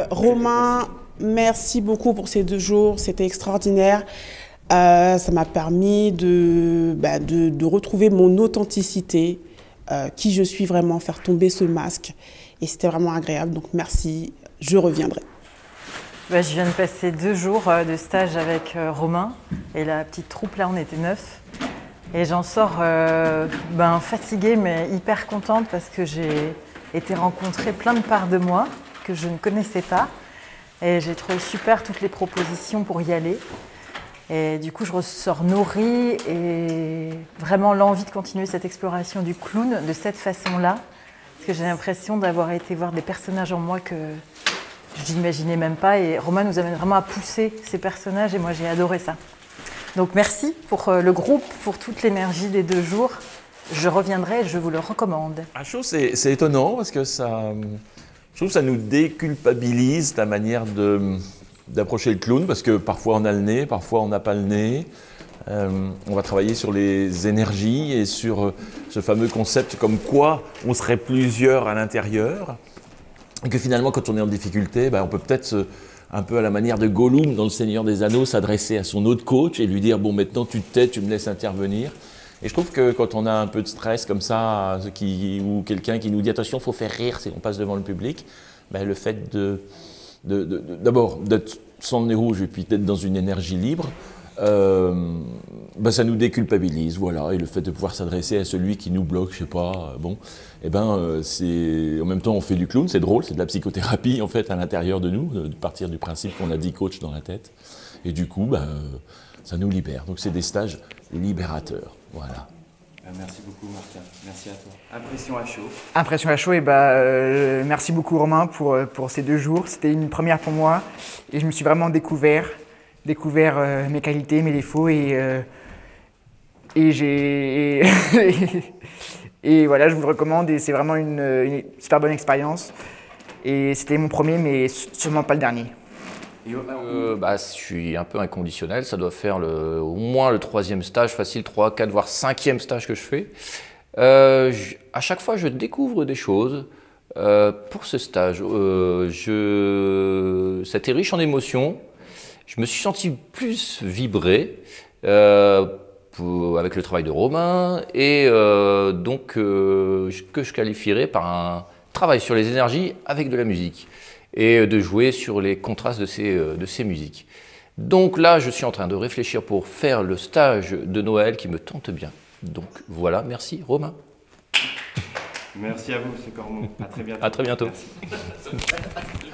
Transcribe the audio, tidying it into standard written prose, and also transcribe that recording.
Romain, merci beaucoup pour ces 2 jours, c'était extraordinaire. Ça m'a permis de retrouver mon authenticité, qui je suis vraiment, faire tomber ce masque. Et c'était vraiment agréable, donc merci, je reviendrai. Je viens de passer 2 jours de stage avec Romain et la petite troupe là, on était 9. Et j'en sors fatiguée mais hyper contente parce que j'ai été rencontrer plein de parts de moi que je ne connaissais pas. Et j'ai trouvé super toutes les propositions pour y aller. Et du coup, je ressors nourrie et vraiment l'envie de continuer cette exploration du clown de cette façon-là. Parce que j'ai l'impression d'avoir été voir des personnages en moi que je n'imaginais même pas. Et Romain nous amène vraiment à pousser ces personnages et moi, j'ai adoré ça. Donc merci pour le groupe, pour toute l'énergie des 2 jours. Je reviendrai et je vous le recommande. C'est étonnant parce que ça, je trouve que ça nous déculpabilise ta manière d'approcher le clown, parce que parfois on a le nez, parfois on n'a pas le nez. On va travailler sur les énergies et sur ce fameux concept comme quoi on serait plusieurs à l'intérieur. Et que finalement, quand on est en difficulté, on peut peut-être, un peu à la manière de Gollum dans Le Seigneur des Anneaux, s'adresser à son autre coach et lui dire « Bon, maintenant tu te tais, tu me laisses intervenir ». Et je trouve que quand on a un peu de stress comme ça, ou quelqu'un qui nous dit « Attention, il faut faire rire si on passe devant le public », le fait d'abord d'être sans le nez rouge et puis d'être dans une énergie libre, ça nous déculpabilise, voilà. Et le fait de pouvoir s'adresser à celui qui nous bloque, je sais pas, c'est en même temps on fait du clown, c'est drôle, c'est de la psychothérapie en fait à l'intérieur de nous, de partir du principe qu'on a 10 coachs dans la tête, et du coup, ça nous libère. Donc c'est des stages libérateurs, voilà. Merci beaucoup Martin, merci à toi. Impression à chaud. Impression à chaud, merci beaucoup Romain pour ces 2 jours. C'était une première pour moi et je me suis vraiment découvert mes qualités, mes défauts et voilà, je vous le recommande et c'est vraiment une super bonne expérience. Et c'était mon premier, mais sûrement pas le dernier. Je suis un peu inconditionnel, ça doit faire au moins le 3e stage, facile 3, 4, voire 5e stage que je fais. À chaque fois, je découvre des choses. Pour ce stage, c'était riche en émotions. Je me suis senti plus vibré avec le travail de Romain et que je qualifierais par un travail sur les énergies avec de la musique et de jouer sur les contrastes de ces musiques. Donc là, je suis en train de réfléchir pour faire le stage de Noël qui me tente bien. Donc voilà, merci Romain. Merci à vous, M. Cormon. À très bientôt. À très bientôt. Merci.